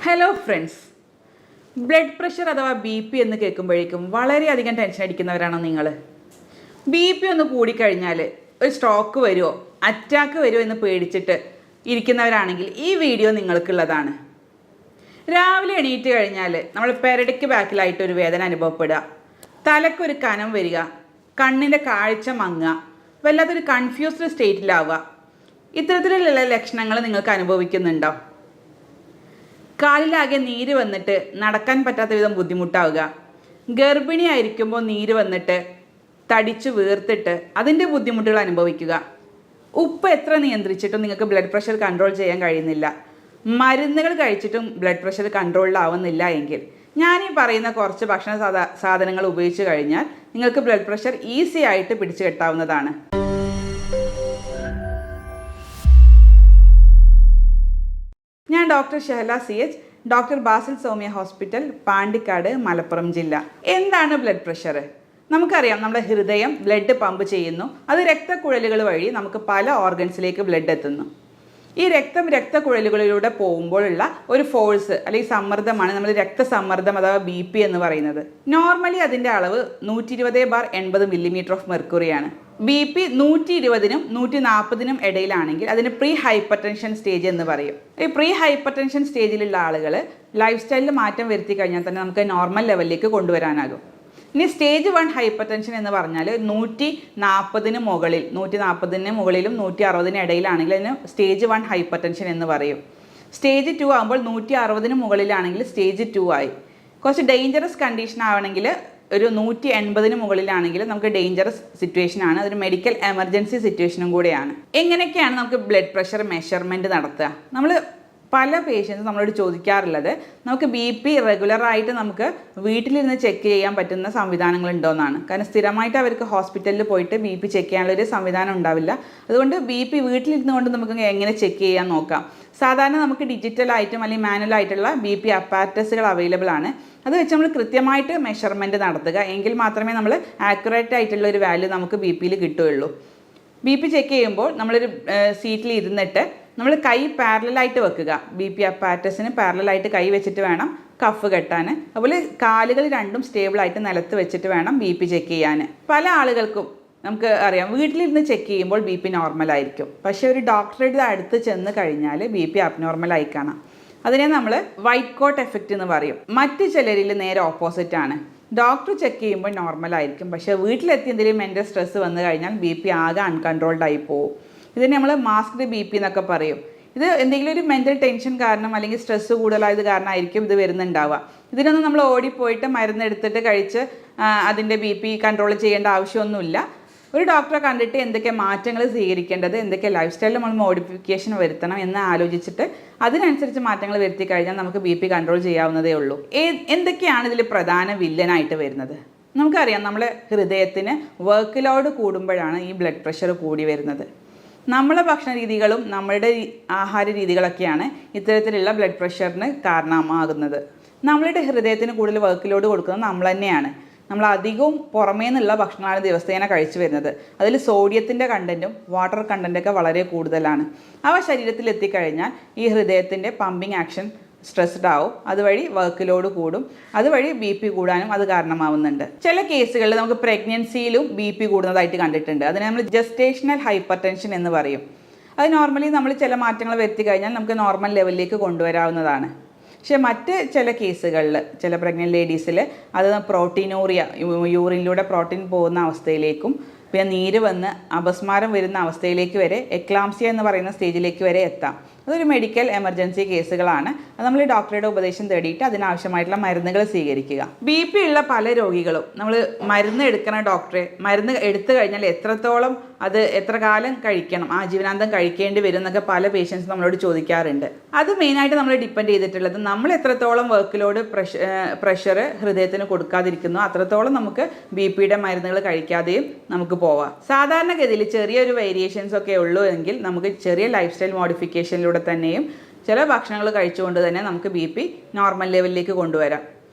Hello friends, blood pressure അഥവാ B P എന്ന് കേൾക്കുമ്പോഴേക്കും വളരെയധികം ടെൻഷൻ അടിക്കുന്നവരാണോ നിങ്ങൾ? ബി പി ഒന്ന് കൂടിക്കഴിഞ്ഞാൽ ഒരു സ്ട്രോക്ക് വരുമോ അറ്റാക്ക് വരുമോ എന്ന് പേടിച്ചിട്ട് ഇരിക്കുന്നവരാണെങ്കിൽ ഈ വീഡിയോ നിങ്ങൾക്കുള്ളതാണ്. രാവിലെ എണീറ്റ് കഴിഞ്ഞാൽ നമ്മൾ പെരടിക്ക് ബാക്കിലായിട്ട് ഒരു വേദന അനുഭവപ്പെടുക, തലക്കൊരു കനം വരിക, കണ്ണിൻ്റെ കാഴ്ച മങ്ങുക, വല്ലാത്തൊരു കൺഫ്യൂസ്ഡ് സ്റ്റേറ്റിലാവുക. ഇത്തരത്തിലുള്ള ലക്ഷണങ്ങൾ നിങ്ങൾക്ക് അനുഭവിക്കുന്നുണ്ടോ? കാലിലാകെ നീര് വന്നിട്ട് നടക്കാൻ പറ്റാത്ത വിധം ബുദ്ധിമുട്ടാവുക, ഗർഭിണിയായിരിക്കുമ്പോൾ നീര് വന്നിട്ട് തടിച്ചു വീർത്തിട്ട് അതിൻ്റെ ബുദ്ധിമുട്ടുകൾ അനുഭവിക്കുക, ഉപ്പ് എത്ര നിയന്ത്രിച്ചിട്ടും നിങ്ങൾക്ക് ബ്ലഡ് പ്രഷർ കൺട്രോൾ ചെയ്യാൻ കഴിയുന്നില്ല, മരുന്നുകൾ കഴിച്ചിട്ടും ബ്ലഡ് പ്രഷർ കൺട്രോളിലാവുന്നില്ല എങ്കിൽ ഞാൻ ഈ പറയുന്ന കുറച്ച് ഭക്ഷണ സാധനങ്ങൾ ഉപയോഗിച്ച് കഴിഞ്ഞാൽ നിങ്ങൾക്ക് ബ്ലഡ് പ്രഷർ ഈസി ആയിട്ട് പിടിച്ചു കെട്ടാവുന്നതാണ്. ഞാൻ doctor Shahala CH, doctor Basil Soumya hospital, Pandikkad, Malappuram ജില്ല. എന്താണ് ബ്ലഡ് പ്രഷർ? നമുക്കറിയാം, നമ്മുടെ ഹൃദയം ബ്ലഡ് പമ്പ് ചെയ്യുന്നു. അത് രക്തക്കുഴലുകൾ വഴി നമുക്ക് പല ഓർഗൻസിലേക്ക് ബ്ലഡ് എത്തുന്നു. ഈ രക്തക്കുഴലുകളിലൂടെ പോകുമ്പോഴുള്ള ഒരു ഫോഴ്സ് അല്ലെങ്കിൽ സമ്മർദ്ദമാണ് നമ്മൾ രക്തസമ്മർദ്ദം അഥവാ BP എന്ന് പറയുന്നത്. നോർമലി അതിൻ്റെ അളവ് 120/80 മില്ലിമീറ്റർ ഓഫ് മെർക്കുറിയാണ്. BP 120നും 140നും ഇടയിലാണെങ്കിൽ അതിന് പ്രീ ഹൈപ്പർ ടെൻഷൻ സ്റ്റേജ് എന്ന് പറയും. ഈ പ്രീ ഹൈപ്പർ ടെൻഷൻ സ്റ്റേജിലുള്ള ആളുകൾ ലൈഫ് സ്റ്റൈലിൽ മാറ്റം വരുത്തി കഴിഞ്ഞാൽ തന്നെ നമുക്ക് നോർമൽ ലെവലിലേക്ക് കൊണ്ടുവരാനാകും. ഇനി സ്റ്റേജ് 1 ഹൈപ്പർ ടെൻഷൻ എന്ന് പറഞ്ഞാൽ 140ന് മുകളിലും 160ന് ഇടയിലാണെങ്കിൽ അതിന് സ്റ്റേജ് 1 ഹൈപ്പർ ടെൻഷൻ എന്ന് പറയും. സ്റ്റേജ് 2 ആകുമ്പോൾ 160ന് മുകളിലാണെങ്കിൽ സ്റ്റേജ് 2 ആയി. കുറച്ച് ഡേഞ്ചറസ് കണ്ടീഷൻ ആവണമെങ്കിൽ ഒരു 180ന് മുകളിലാണെങ്കിൽ നമുക്ക് ഡേഞ്ചറസ് സിറ്റുവേഷൻ ആണ്. അതൊരു മെഡിക്കൽ എമർജൻസി സിറ്റുവേഷനും കൂടെയാണ്. എങ്ങനെയൊക്കെയാണ് നമുക്ക് ബ്ലഡ് പ്രഷർ മെഷർമെൻറ്റ് നടത്തുക? നമ്മൾ പല പേഷ്യൻസും നമ്മളോട് ചോദിക്കാറുള്ളത് നമുക്ക് BP റെഗുലറായിട്ട് നമുക്ക് വീട്ടിലിരുന്ന് ചെക്ക് ചെയ്യാൻ പറ്റുന്ന സംവിധാനങ്ങളുണ്ടോയെന്നാണ്. കാരണം സ്ഥിരമായിട്ട് അവർക്ക് ഹോസ്പിറ്റലിൽ പോയിട്ട് BP ചെക്ക് ചെയ്യാനുള്ളൊരു സംവിധാനം ഉണ്ടാവില്ല. അതുകൊണ്ട് BP വീട്ടിലിരുന്ന് കൊണ്ട് നമുക്ക് എങ്ങനെ ചെക്ക് ചെയ്യാൻ നോക്കാം. സാധാരണ നമുക്ക് ഡിജിറ്റലായിട്ടും അല്ലെങ്കിൽ മാനുവലായിട്ടുള്ള BP അപ്പാരറ്റസുകൾ അവൈലബിൾ ആണ്. അത് വെച്ച് നമ്മൾ കൃത്യമായിട്ട് മെഷർമെൻറ്റ് നടത്തുക എങ്കിൽ മാത്രമേ നമ്മൾ ആക്യുറേറ്റ് ആയിട്ടുള്ള ഒരു വാല്യൂ നമുക്ക് BPയിൽ കിട്ടുകയുള്ളൂ. BP ചെക്ക് ചെയ്യുമ്പോൾ നമ്മളൊരു സീറ്റിൽ ഇരുന്നിട്ട് നമ്മൾ കൈ പാരലായിട്ട് വെക്കുക. BP അപ്പാരറ്റസിന് പാരലായിട്ട് കൈ വെച്ചിട്ട് വേണം കഫ് കെട്ടാൻ. അതുപോലെ കാലുകൾ രണ്ടും സ്റ്റേബിളായിട്ട് നിലത്ത് വെച്ചിട്ട് വേണം BP ചെക്ക് ചെയ്യാൻ. പല ആളുകൾക്കും നമുക്ക് അറിയാം, വീട്ടിലിരുന്ന് ചെക്ക് ചെയ്യുമ്പോൾ BP നോർമലായിരിക്കും. പക്ഷേ ഒരു ഡോക്ടറുടെ അടുത്ത് ചെന്ന് കഴിഞ്ഞാൽ BP അബ്നോർമലായി കാണാം. അതിനെ നമ്മൾ വൈറ്റ് കോട്ട് എഫക്റ്റ് എന്ന് പറയും. മറ്റ് ചിലരിൽ നേരെ ഓപ്പോസിറ്റ് ആണ്. ഡോക്ടർ ചെക്ക് ചെയ്യുമ്പോൾ നോർമലായിരിക്കും, പക്ഷേ വീട്ടിലെത്തി എന്തെങ്കിലും മെൻ്റൽ സ്ട്രെസ് വന്നു കഴിഞ്ഞാൽ BP ആകെ അൺകൺട്രോൾഡ് ആയി പോകും. ഇതിന് നമ്മൾ മാസ്ക്ഡ് BP എന്നൊക്കെ പറയും. ഇത് എന്തെങ്കിലും ഒരു മെൻ്റൽ ടെൻഷൻ കാരണം അല്ലെങ്കിൽ സ്ട്രെസ്സ് കൂടുതലായത് കാരണമായിരിക്കും ഇത് വരുന്നുണ്ടാവുക. ഇതിനൊന്നും നമ്മൾ ഓടിപ്പോയിട്ട് മരുന്നെടുത്തിട്ട് കഴിച്ച് അതിൻ്റെ BP കൺട്രോൾ ചെയ്യേണ്ട ആവശ്യമൊന്നുമില്ല. ഒരു ഡോക്ടറെ കണ്ടിട്ട് എന്തൊക്കെ മാറ്റങ്ങൾ സ്വീകരിക്കേണ്ടത്, എന്തൊക്കെ ലൈഫ് സ്റ്റൈലിൽ നമ്മൾ മോഡിഫിക്കേഷൻ വരുത്തണം എന്ന് ആലോചിച്ചിട്ട് അതിനനുസരിച്ച് മാറ്റങ്ങൾ വരുത്തി കഴിഞ്ഞാൽ നമുക്ക് BP കൺട്രോൾ ചെയ്യാവുന്നതേ ഉള്ളൂ. എന്തൊക്കെയാണ് ഇതിൽ പ്രധാന വില്ലനായിട്ട് വരുന്നത്? നമുക്കറിയാം, നമ്മുടെ ഹൃദയത്തിന് വർക്ക് ലോഡ് കൂടുമ്പോഴാണ് ഈ ബ്ലഡ് പ്രഷർ കൂടി വരുന്നത്. നമ്മളെ ഭക്ഷണ രീതികളും നമ്മളുടെ ആഹാര രീതികളൊക്കെയാണ് ഇത്തരത്തിലുള്ള ബ്ലഡ് പ്രഷറിന് കാരണമാകുന്നത്. നമ്മളുടെ ഹൃദയത്തിന് കൂടുതൽ വർക്ക് ലോഡ് കൊടുക്കുന്നത് നമ്മൾ തന്നെയാണ്. നമ്മൾ അധികവും പുറമേ നിന്നുള്ള ഭക്ഷണമാണ് ദിവസേന കഴിച്ചു വരുന്നത്. അതിൽ സോഡിയത്തിൻ്റെ കണ്ടൻറ്റും വാട്ടർ കണ്ടൻറ്റൊക്കെ വളരെ കൂടുതലാണ്. അവ ശരീരത്തിൽ എത്തിക്കഴിഞ്ഞാൽ ഈ ഹൃദയത്തിൻ്റെ പമ്പിങ് ആക്ഷൻ സ്ട്രെസ്ഡ് ആവും. അതുവഴി വർക്ക് ലോഡ് കൂടും. അതുവഴി BP കൂടാനും അത് കാരണമാവുന്നുണ്ട്. ചില കേസുകളിൽ നമുക്ക് പ്രഗ്നൻസിയിലും BP കൂടുന്നതായിട്ട് കണ്ടിട്ടുണ്ട്. അതിനെ നമ്മൾ ജസ്റ്റേഷണൽ ഹൈപ്പർ ടെൻഷൻ എന്ന് പറയും. അത് നോർമലി നമ്മൾ ചില മാറ്റങ്ങൾ വരുത്തി കഴിഞ്ഞാൽ നമുക്ക് നോർമൽ ലെവലിലേക്ക് കൊണ്ടുവരാവുന്നതാണ്. പക്ഷേ മറ്റ് ചില കേസുകളിൽ ചില പ്രഗ്നൻറ്റ് ലേഡീസിൽ അത് പ്രോട്ടീനൂറിയ, യൂറിനിലൂടെ പ്രോട്ടീൻ പോകുന്ന അവസ്ഥയിലേക്കും പിന്നെ നീര് വന്ന് അപസ്മാരം വരുന്ന അവസ്ഥയിലേക്ക് വരെ, എക്ലാംസിയ എന്ന് പറയുന്ന സ്റ്റേജിലേക്ക് വരെ എത്താം. അതൊരു മെഡിക്കൽ എമർജൻസി കേസുകളാണ്. അത് നമ്മൾ ഡോക്ടറുടെ ഉപദേശം തേടിയിട്ട് അതിനാവശ്യമായിട്ടുള്ള മരുന്നുകൾ സ്വീകരിക്കുക. BP ഉള്ള പല രോഗികളും നമ്മൾ മരുന്ന് എടുക്കണ ഡോക്ടറെ, മരുന്ന് എടുത്തു കഴിഞ്ഞാൽ എത്രത്തോളം അത് എത്ര കാലം കഴിക്കണം, ആജീവനാന്തം കഴിക്കേണ്ടി വരും എന്നൊക്കെ പല പേഷ്യൻസ് നമ്മളോട് ചോദിക്കാറുണ്ട്. അത് മെയിനായിട്ട് നമ്മൾ ഡിപ്പെൻഡ് ചെയ്തിട്ടുള്ളത് നമ്മൾ എത്രത്തോളം വർക്ക് ലോഡ് പ്രഷർ ഹൃദയത്തിന് കൊടുക്കാതിരിക്കുന്നു അത്രത്തോളം നമുക്ക് BPയുടെ മരുന്നുകൾ കഴിക്കാതെയും നമുക്ക് പോവാം. സാധാരണഗതിയിൽ ചെറിയൊരു വേരിയേഷൻസ് ഒക്കെ ഉള്ളൂ എങ്കിൽ നമുക്ക് ചെറിയ ലൈഫ് സ്റ്റൈൽ മോഡിഫിക്കേഷനിലൂടെ തന്നെയും ചില ഭക്ഷണങ്ങൾ കഴിച്ചുകൊണ്ട് തന്നെ നമുക്ക് BP നോർമൽ ലെവലിലേക്ക് കൊണ്ടുവരാം.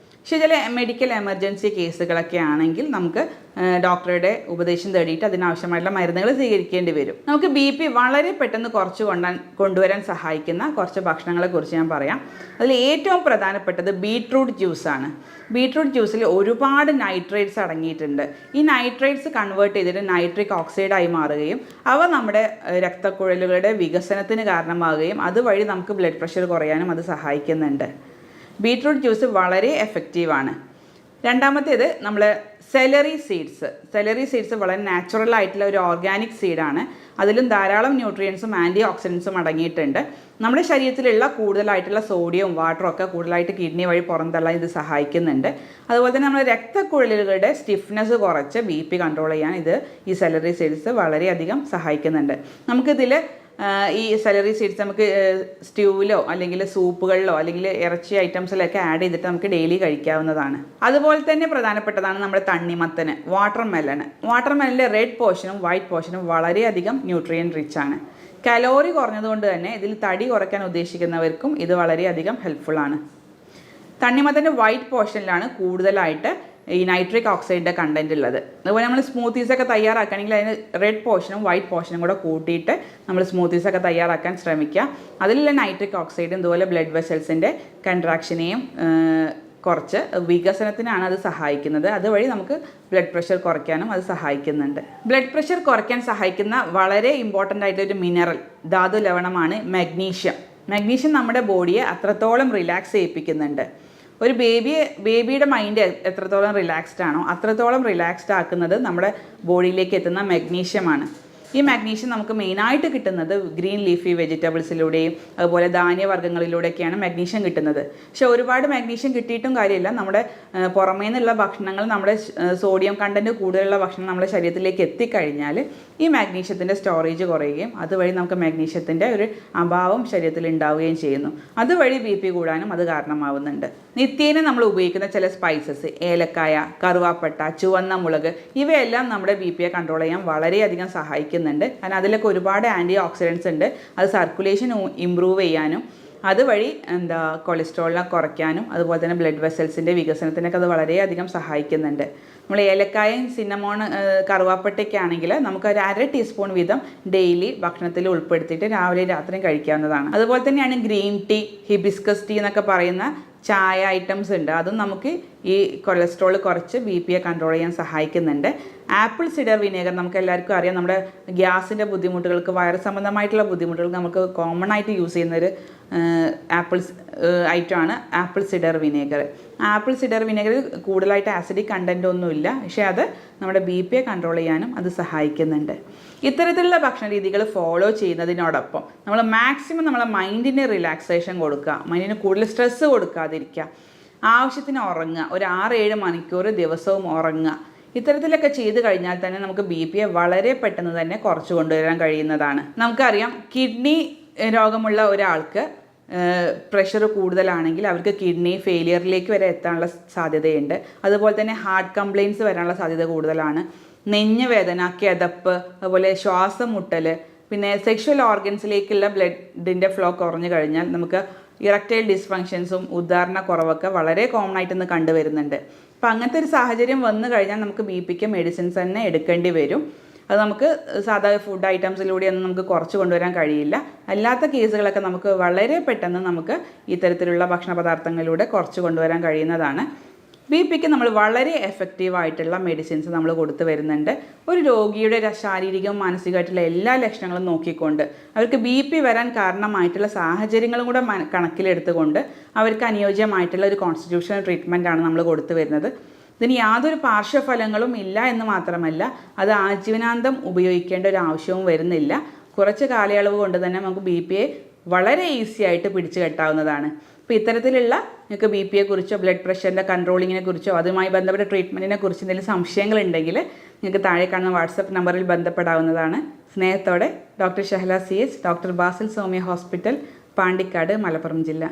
പക്ഷേ ചില മെഡിക്കൽ എമർജൻസി കേസുകളൊക്കെ ആണെങ്കിൽ നമുക്ക് ഡോക്ടറുടെ ഉപദേശം തേടിയിട്ട് അതിനാവശ്യമായിട്ടുള്ള മരുന്നുകൾ സ്വീകരിക്കേണ്ടി വരും. നമുക്ക് BP വളരെ പെട്ടെന്ന് കുറച്ച് കൊണ്ടുവരാൻ സഹായിക്കുന്ന കുറച്ച് ഭക്ഷണങ്ങളെക്കുറിച്ച് ഞാൻ പറയാം. അതിൽ ഏറ്റവും പ്രധാനപ്പെട്ടത് ബീട്രൂട്ട് ജ്യൂസാണ്. ബീട്രൂട്ട് ജ്യൂസിൽ ഒരുപാട് നൈട്രേറ്റ്സ് അടങ്ങിയിട്ടുണ്ട്. ഈ നൈട്രേറ്റ്സ് കൺവേർട്ട് ചെയ്തിട്ട് നൈട്രിക് ഓക്സൈഡായി മാറുകയും അവ നമ്മുടെ രക്തക്കുഴലുകളുടെ വികസനത്തിന് കാരണമാകുകയും അതുവഴി നമുക്ക് ബ്ലഡ് പ്രഷർ കുറയാനും അത് സഹായിക്കുന്നുണ്ട്. ബീട്രൂട്ട് ജ്യൂസ് വളരെ എഫക്റ്റീവാണ്. രണ്ടാമത്തേത് നമ്മൾ സെലറി സീഡ്സ് വളരെ നാച്ചുറൽ ആയിട്ടുള്ള ഒരു ഓർഗാനിക് സീഡാണ്. അതിലും ധാരാളം ന്യൂട്രിയൻസും ആൻറ്റി ഓക്സിഡൻസും അടങ്ങിയിട്ടുണ്ട്. നമ്മുടെ ശരീരത്തിലുള്ള കൂടുതലായിട്ടുള്ള സോഡിയവും വാട്ടറും ഒക്കെ കൂടുതലായിട്ട് കിഡ്നി വഴി പുറന്തള്ളാൻ ഇത് സഹായിക്കുന്നുണ്ട്. അതുപോലെ തന്നെ നമ്മുടെ രക്തക്കുഴലുകളുടെ സ്റ്റിഫ്നെസ് കുറച്ച് BP കൺട്രോൾ ചെയ്യാൻ ഈ സെലറി സീഡ്സ് വളരെയധികം സഹായിക്കുന്നുണ്ട്. നമുക്കിതിൽ ഈ സെലറി സീഡ്സ് നമുക്ക് സ്റ്റ്യൂവിലോ അല്ലെങ്കിൽ സൂപ്പുകളിലോ അല്ലെങ്കിൽ ഇറച്ചി ഐറ്റംസിലൊക്കെ ആഡ് ചെയ്തിട്ട് നമുക്ക് ഡെയിലി കഴിക്കാവുന്നതാണ്. അതുപോലെ തന്നെ പ്രധാനപ്പെട്ടതാണ് നമ്മുടെ തണ്ണിമത്തന്, വാട്ടർമെലനിലെ റെഡ് പോർഷനും വൈറ്റ് പോർഷനും വളരെയധികം ന്യൂട്രിയൻ റിച്ച് ആണ്. കലോറി കുറഞ്ഞതുകൊണ്ട് തന്നെ ഇതിൽ തടി കുറയ്ക്കാൻ ഉദ്ദേശിക്കുന്നവർക്കും ഇത് വളരെയധികം ഹെൽപ്ഫുള്ളാണ്. തണ്ണിമത്തൻ്റെ വൈറ്റ് പോർഷനിലാണ് കൂടുതലായിട്ട് ഈ നൈട്രിക് ഓക്സൈഡിൻ്റെ കണ്ടൻറ്റ് ഉള്ളത്. അതുപോലെ നമ്മൾ സ്മൂത്തീസൊക്കെ തയ്യാറാക്കുകയാണെങ്കിൽ അതിന് റെഡ് പോർഷനും വൈറ്റ് പോർഷനും കൂടെ കൂട്ടിയിട്ട് നമ്മൾ സ്മൂത്തീസൊക്കെ തയ്യാറാക്കാൻ ശ്രമിക്കുക. അതിലുള്ള നൈട്രിക് ഓക്സൈഡും ഇതുപോലെ ബ്ലഡ് വെസൽസിൻ്റെ കൺട്രാക്ഷനെയും കുറച്ച് വികസനത്തിനാണ് അത് സഹായിക്കുന്നത്. അതുവഴി നമുക്ക് ബ്ലഡ് പ്രഷർ കുറയ്ക്കാനും അത് സഹായിക്കുന്നുണ്ട്. ബ്ലഡ് പ്രഷർ കുറയ്ക്കാൻ സഹായിക്കുന്ന വളരെ ഇമ്പോർട്ടൻ്റ് ആയിട്ടൊരു മിനറൽ ധാതു ലവണമാണ് മാഗ്നീഷ്യം നമ്മുടെ ബോഡിയെ അത്രത്തോളം റിലാക്സ് ചെയ്യിപ്പിക്കുന്നുണ്ട്. ഒരു ബേബിയുടെ മൈൻഡ് എത്രത്തോളം റിലാക്സ്ഡ് ആണോ അത്രത്തോളം റിലാക്സ്ഡ് ആക്കുന്നത് നമ്മുടെ ബോഡിയിലേക്ക് എത്തുന്ന മാഗ്നീഷ്യമാണ്. ഈ മാഗ്നീഷ്യം നമുക്ക് മെയിനായിട്ട് കിട്ടുന്നത് ഗ്രീൻ ലീഫി വെജിറ്റബിൾസിലൂടെയും അതുപോലെ ധാന്യവർഗ്ഗങ്ങളിലൂടെയൊക്കെയാണ് മാഗ്നീഷ്യം കിട്ടുന്നത്. പക്ഷെ ഒരുപാട് മാഗ്നീഷ്യം കിട്ടിയിട്ടും കാര്യമില്ല. നമ്മുടെ പുറമേ നിന്നുള്ള ഭക്ഷണങ്ങൾ നമ്മുടെ സോഡിയം കണ്ടൻറ്റ് കൂടുതലുള്ള ഭക്ഷണം നമ്മുടെ ശരീരത്തിലേക്ക് എത്തിക്കഴിഞ്ഞാൽ ഈ മാഗ്നീഷ്യത്തിൻ്റെ സ്റ്റോറേജ് കുറയുകയും അതുവഴി നമുക്ക് മാഗ്നീഷ്യത്തിൻ്റെ ഒരു അഭാവം ശരീരത്തിൽ ഉണ്ടാവുകയും ചെയ്യുന്നു. അതുവഴി BP കൂടാനും അത് കാരണമാവുന്നുണ്ട്. നിത്യേന നമ്മൾ ഉപയോഗിക്കുന്ന ചില സ്പൈസസ്, ഏലക്കായ, കറുവാപ്പട്ട, ചുവന്ന മുളക്, ഇവയെല്ലാം നമ്മുടെ BPയെ കൺട്രോൾ ചെയ്യാൻ വളരെയധികം സഹായിക്കുന്നുണ്ട്. കാരണം അതിലൊക്കെ ഒരുപാട് ആൻറ്റി ഓക്സിഡൻസ് ഉണ്ട്. അത് സർക്കുലേഷൻ ഇമ്പ്രൂവ് ചെയ്യാനും അതുവഴി കൊളസ്ട്രോളിനെ കുറയ്ക്കാനും അതുപോലെ തന്നെ ബ്ലഡ് വെസൽസിൻ്റെ വികസനത്തിനൊക്കെ അത് വളരെയധികം സഹായിക്കുന്നുണ്ട്. നമ്മൾ ഏലക്കായും സിന്നമോൺ കറുവാപ്പട്ടയൊക്കെ ആണെങ്കിൽ നമുക്കൊരു 1/2 ടീസ്പൂൺ വീതം ഡെയിലി ഭക്ഷണത്തിൽ ഉൾപ്പെടുത്തിയിട്ട് രാവിലെയും രാത്രിയും കഴിക്കാവുന്നതാണ്. അതുപോലെ തന്നെയാണ് ഗ്രീൻ ടീ, ഹിബിസ്കസ് ടീ എന്നൊക്കെ പറയുന്ന ചായ ഐറ്റംസ് ഉണ്ട്. അതും നമുക്ക് ഈ കൊളസ്ട്രോൾ കുറച്ച് BPയെ കൺട്രോൾ ചെയ്യാൻ സഹായിക്കുന്നുണ്ട്. ആപ്പിൾ സിഡർ വിനേഗർ നമുക്ക് എല്ലാവർക്കും അറിയാം. നമ്മുടെ ഗ്യാസിൻ്റെ ബുദ്ധിമുട്ടുകൾക്ക്, വയറ് സംബന്ധമായിട്ടുള്ള ബുദ്ധിമുട്ടുകൾക്ക് നമുക്ക് കോമൺ ആയിട്ട് യൂസ് ചെയ്യുന്നൊരു ഐറ്റമാണ് apple cider vinegar. Apple cider വിനേഗറിൽ കൂടുതലായിട്ട് ആസിഡിക് കണ്ടൻ്റ് ഒന്നുമില്ല, പക്ഷേ അത് നമ്മുടെ BPയെ കൺട്രോൾ ചെയ്യാനും അത് സഹായിക്കുന്നുണ്ട്. ഇത്തരത്തിലുള്ള ഭക്ഷണ രീതികൾ ഫോളോ ചെയ്യുന്നതിനോടൊപ്പം നമ്മൾ മാക്സിമം നമ്മളെ മൈൻഡിന് റിലാക്സേഷൻ കൊടുക്കുക, മൈൻഡിന് കൂടുതൽ സ്ട്രെസ്സ് കൊടുക്കാതിരിക്കുക, ആവശ്യത്തിന് ഉറങ്ങുക, ഒരു 6-7 മണിക്കൂർ ദിവസവും ഉറങ്ങുക. ഇത്തരത്തിലൊക്കെ ചെയ്ത് കഴിഞ്ഞാൽ തന്നെ നമുക്ക് BPയെ വളരെ പെട്ടെന്ന് തന്നെ കുറച്ച് കൊണ്ടുവരാൻ കഴിയുന്നതാണ്. നമുക്കറിയാം കിഡ്നി രോഗമുള്ള ഒരാൾക്ക് പ്രഷർ കൂടുതലാണെങ്കിൽ അവർക്ക് കിഡ്നി ഫെയിലിയറിലേക്ക് വരെ എത്താനുള്ള സാധ്യതയുണ്ട്. അതുപോലെ തന്നെ ഹാർട്ട് കംപ്ലയിൻറ്റ്സ് വരാനുള്ള സാധ്യത കൂടുതലാണ്. നെഞ്ഞ് വേദന, കിതപ്പ്, അതുപോലെ ശ്വാസം മുട്ടൽ, പിന്നെ സെക്ഷൽ ഓർഗൻസിലേക്കുള്ള ബ്ലഡിൻ്റെ ഫ്ലോ കുറഞ്ഞു കഴിഞ്ഞാൽ നമുക്ക് ഇറക്ടൈൽ ഡിസ്ഫങ്ഷൻസും ഉദാഹരണ കുറവൊക്കെ വളരെ കോമൺ ആയിട്ടൊന്ന് കണ്ടുവരുന്നുണ്ട്. അപ്പം അങ്ങനത്തെ ഒരു സാഹചര്യം വന്നു കഴിഞ്ഞാൽ നമുക്ക് BPക്ക് മെഡിസിൻസ് തന്നെ എടുക്കേണ്ടി വരും. അത് നമുക്ക് സാധാ ഫുഡ് ഐറ്റംസിലൂടെയൊന്നും നമുക്ക് കുറച്ച് കൊണ്ടുവരാൻ കഴിയില്ല. അല്ലാത്ത കേസുകളൊക്കെ നമുക്ക് വളരെ പെട്ടെന്ന് നമുക്ക് ഇത്തരത്തിലുള്ള ഭക്ഷണ പദാർത്ഥങ്ങളിലൂടെ കുറച്ച് കൊണ്ടുവരാൻ കഴിയുന്നതാണ്. BPക്ക് നമ്മൾ വളരെ എഫക്റ്റീവായിട്ടുള്ള മെഡിസിൻസ് നമ്മൾ കൊടുത്തു വരുന്നുണ്ട്. ഒരു രോഗിയുടെ ശാരീരികവും മാനസികമായിട്ടുള്ള എല്ലാ ലക്ഷണങ്ങളും നോക്കിക്കൊണ്ട് അവർക്ക് BP വരാൻ കാരണമായിട്ടുള്ള സാഹചര്യങ്ങളും കൂടെ കണക്കിലെടുത്തുകൊണ്ട് അവർക്ക് അനുയോജ്യമായിട്ടുള്ള ഒരു കോൺസ്റ്റിറ്റ്യൂഷണൽ ട്രീറ്റ്മെൻറ്റാണ് നമ്മൾ കൊടുത്തു വരുന്നത്. ഇതിന് യാതൊരു പാർശ്വഫലങ്ങളും ഇല്ല എന്ന് മാത്രമല്ല അത് ആജീവനാന്തം ഉപയോഗിക്കേണ്ട ഒരു ആവശ്യവും വരുന്നില്ല. കുറച്ച് കാലയളവ് കൊണ്ട് തന്നെ നമുക്ക് BPയെ വളരെ ഈസി ആയിട്ട് പിടിച്ചു കെട്ടാവുന്നതാണ്. അപ്പോൾ ഇത്തരത്തിലുള്ള നിങ്ങൾക്ക് BPയെക്കുറിച്ചോ ബ്ലഡ് പ്രഷറിൻ്റെ കൺട്രോളിങ്ങിനെ കുറിച്ചോ അതുമായി ബന്ധപ്പെട്ട ട്രീറ്റ്മെൻറ്റിനെ കുറിച്ച് എന്തെങ്കിലും സംശയങ്ങളുണ്ടെങ്കിൽ നിങ്ങൾക്ക് താഴെ കാണുന്ന വാട്സപ്പ് നമ്പറിൽ ബന്ധപ്പെടാവുന്നതാണ്. സ്നേഹത്തോടെ doctor Shahala CH, doctor Basil Soumya hospital, Pandikkad, Malappuram ജില്ല.